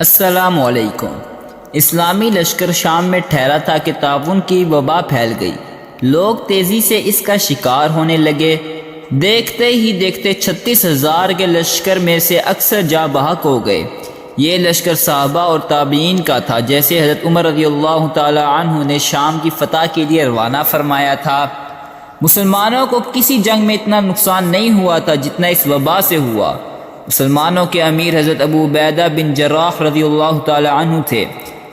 السلام علیکم۔ اسلامی لشکر شام میں ٹھہرا تھا کہ طاعون کی وبا پھیل گئی۔ لوگ تیزی سے اس کا شکار ہونے لگے۔ دیکھتے ہی دیکھتے 36,000 کے لشکر میں سے اکثر جاں بحق ہو گئے۔ یہ لشکر صحابہ اور تابعین کا تھا، جیسے حضرت عمر رضی اللہ تعالی عنہ نے شام کی فتح کے لیے روانہ فرمایا تھا۔ مسلمانوں کو کسی جنگ میں اتنا نقصان نہیں ہوا تھا جتنا اس وبا سے ہوا۔ مسلمانوں کے امیر حضرت ابو عبیدہ بن جراح رضی اللہ تعالی عنہ تھے،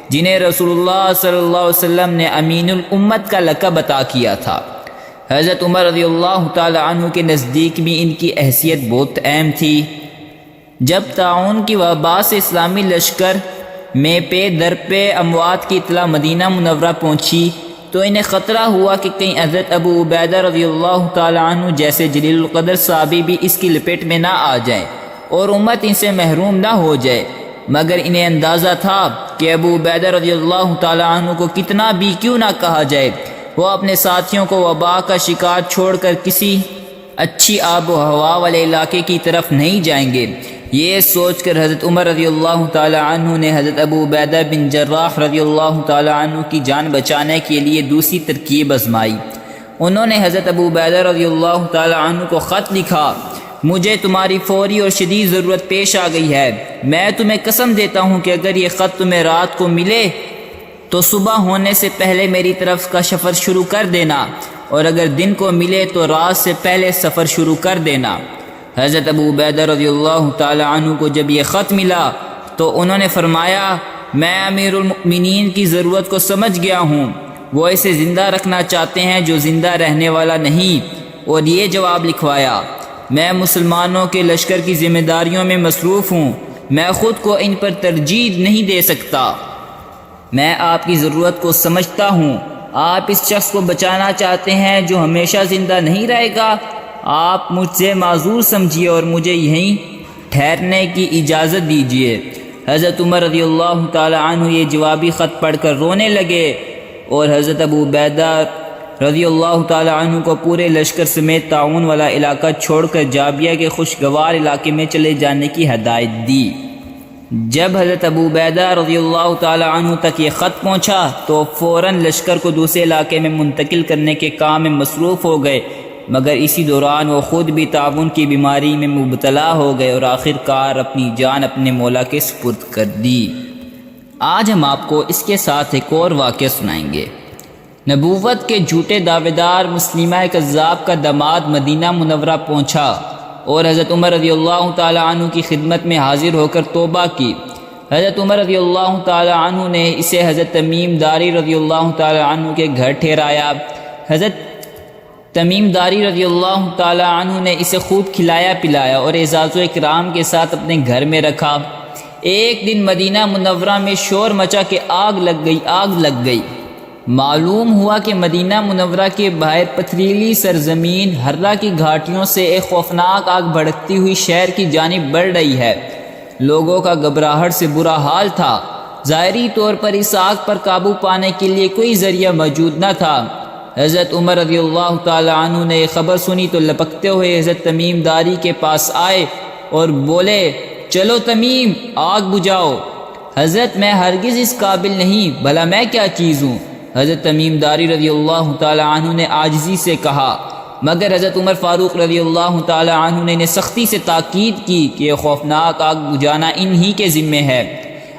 جنہیں رسول اللہ صلی اللہ علیہ وسلم نے امین الامت کا لقب عطا کیا تھا۔ حضرت عمر رضی اللہ تعالی عنہ کے نزدیک بھی ان کی حیثیت بہت اہم تھی۔ جب طاعون کی وبا سے اسلامی لشکر میں پے در پے اموات کی اطلاع مدینہ منورہ پہنچی تو انہیں خطرہ ہوا کہ کہیں حضرت ابو عبیدہ رضی اللہ تعالی عنہ جیسے جلیل القدر صحابی بھی اس کی لپیٹ میں نہ آ جائیں اور امت ان سے محروم نہ ہو جائے، مگر انہیں اندازہ تھا کہ ابو عبیدہ رضی اللہ تعالی عنہ کو کتنا بھی کیوں نہ کہا جائے، وہ اپنے ساتھیوں کو وبا کا شکار چھوڑ کر کسی اچھی آب و ہوا والے علاقے کی طرف نہیں جائیں گے۔ یہ سوچ کر حضرت عمر رضی اللہ تعالی عنہ نے حضرت ابو عبیدہ بن جراح رضی اللہ تعالی عنہ کی جان بچانے کے لیے دوسری ترکیب آزمائی۔ انہوں نے حضرت ابو عبیدہ رضی اللہ تعالی عنہ کو خط لکھا: مجھے تمہاری فوری اور شدید ضرورت پیش آ گئی ہے۔ میں تمہیں قسم دیتا ہوں کہ اگر یہ خط تمہیں رات کو ملے تو صبح ہونے سے پہلے میری طرف کا سفر شروع کر دینا، اور اگر دن کو ملے تو رات سے پہلے سفر شروع کر دینا۔ حضرت ابو عبیدہ رضی اللہ تعالی عنہ کو جب یہ خط ملا تو انہوں نے فرمایا: میں امیر المؤمنین کی ضرورت کو سمجھ گیا ہوں، وہ اسے زندہ رکھنا چاہتے ہیں جو زندہ رہنے والا نہیں۔ اور یہ جواب لکھوایا: میں مسلمانوں کے لشکر کی ذمہ داریوں میں مصروف ہوں، میں خود کو ان پر ترجیح نہیں دے سکتا۔ میں آپ کی ضرورت کو سمجھتا ہوں۔ آپ اس شخص کو بچانا چاہتے ہیں جو ہمیشہ زندہ نہیں رہے گا۔ آپ مجھ سے معذور سمجھیے اور مجھے یہیں ٹھہرنے کی اجازت دیجیے۔ حضرت عمر رضی اللہ تعالی عنہ یہ جوابی خط پڑھ کر رونے لگے اور حضرت ابو عبیدہ رضی اللہ تعالی عنہ کو پورے لشکر سمیت طاعون والا علاقہ چھوڑ کر جابیہ کے خوشگوار علاقے میں چلے جانے کی ہدایت دی۔ جب حضرت ابو عبیدہ رضی اللہ تعالی عنہ تک یہ خط پہنچا تو فوراً لشکر کو دوسرے علاقے میں منتقل کرنے کے کام میں مصروف ہو گئے، مگر اسی دوران وہ خود بھی طاعون کی بیماری میں مبتلا ہو گئے اور آخر کار اپنی جان اپنے مولا کے سپرد کر دی۔ آج ہم آپ کو اس کے ساتھ ایک اور واقعہ سنائیں گے۔ نبوت کے جھوٹے دعوے دار مسلمہ کذاب کا داماد مدینہ منورہ پہنچا اور حضرت عمر رضی اللہ تعالی عنہ کی خدمت میں حاضر ہو کر توبہ کی۔ حضرت عمر رضی اللہ تعالی عنہ نے اسے حضرت تمیم داری رضی اللہ تعالی عنہ کے گھر ٹھہرایا۔ حضرت تمیم داری رضی اللہ تعالی عنہ نے اسے خوب کھلایا پلایا اور اعزاز و اکرام کے ساتھ اپنے گھر میں رکھا۔ ایک دن مدینہ منورہ میں شور مچا کہ آگ لگ گئی۔ معلوم ہوا کہ مدینہ منورہ کے باہر پتھریلی سرزمین ہرہ کی گھاٹیوں سے ایک خوفناک آگ بھڑکتی ہوئی شہر کی جانب بڑھ رہی ہے۔ لوگوں کا گھبراہٹ سے برا حال تھا۔ ظاہری طور پر اس آگ پر قابو پانے کے لیے کوئی ذریعہ موجود نہ تھا۔ حضرت عمر رضی اللہ تعالی عنہ نے یہ خبر سنی تو لپکتے ہوئے حضرت تمیم داری کے پاس آئے اور بولے: چلو تمیم، آگ بجھاؤ۔ حضرت میں ہرگز اس قابل نہیں، بھلا میں کیا چیز ہوں؟ حضرت تمیم داری رضی اللہ تعالی عنہ نے عاجزی سے کہا، مگر حضرت عمر فاروق رضی اللہ تعالی عنہ نے انہیں سختی سے تاکید کی کہ یہ خوفناک آگ بجھانا انہی کے ذمے ہے۔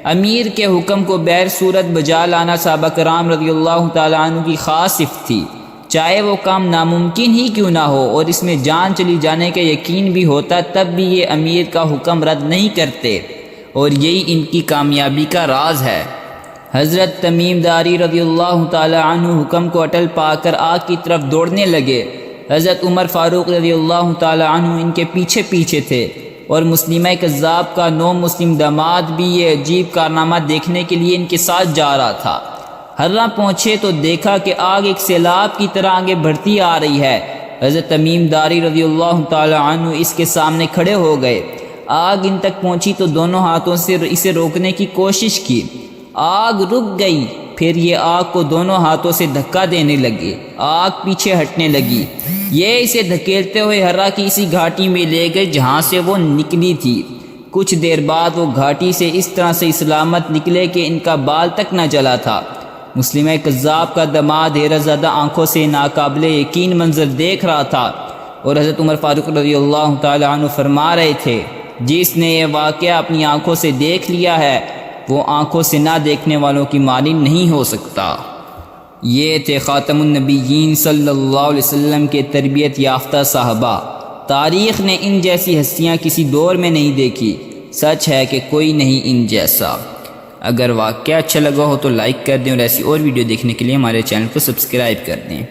امیر کے حکم کو بغیر صورت بجا لانا صحابہ کرام رضی اللہ تعالی عنہ کی خاص صفت تھی، چاہے وہ کام ناممکن ہی کیوں نہ ہو اور اس میں جان چلی جانے کا یقین بھی ہوتا، تب بھی یہ امیر کا حکم رد نہیں کرتے، اور یہی ان کی کامیابی کا راز ہے۔ حضرت تمیم داری رضی اللہ تعالی عنہ حکم کو اٹل پا کر آگ کی طرف دوڑنے لگے۔ حضرت عمر فاروق رضی اللہ تعالی عنہ ان کے پیچھے پیچھے تھے، اور مسلمہ کذاب کا نو مسلم داماد بھی یہ عجیب کارنامہ دیکھنے کے لیے ان کے ساتھ جا رہا تھا۔ ہرہ پہنچے تو دیکھا کہ آگ ایک سیلاب کی طرح آگے بڑھتی آ رہی ہے۔ حضرت تمیم داری رضی اللہ تعالی عنہ اس کے سامنے کھڑے ہو گئے۔ آگ ان تک پہنچی تو دونوں ہاتھوں سے اسے روکنے کی کوشش کی۔ آگ رک گئی، پھر یہ آگ کو دونوں ہاتھوں سے دھکا دینے لگے۔ آگ پیچھے ہٹنے لگی۔ یہ اسے دھکیلتے ہوئے ہرہ کی اسی گھاٹی میں لے گئے جہاں سے وہ نکلی تھی۔ کچھ دیر بعد وہ گھاٹی سے اس طرح سے سلامت نکلے کہ ان کا بال تک نہ جلا تھا۔ مسلمہ کذاب کا دماد حیرت زدہ آنکھوں سے ناقابل یقین منظر دیکھ رہا تھا، اور حضرت عمر فاروق رضی اللہ تعالی عنہ فرما رہے تھے، جس نے یہ واقعہ اپنی آنکھوں سے دیکھ لیا ہے وہ آنکھوں سے نہ دیکھنے والوں کی مانند نہیں ہو سکتا۔ یہ تھے خاتم النبیین صلی اللہ علیہ وسلم کے تربیت یافتہ صحابہ۔ تاریخ نے ان جیسی ہستیاں کسی دور میں نہیں دیکھی، سچ ہے کہ کوئی نہیں ان جیسا۔ اگر واقعہ اچھا لگا ہو تو لائک کر دیں، اور ایسی اور ویڈیو دیکھنے کے لیے ہمارے چینل کو سبسکرائب کر دیں۔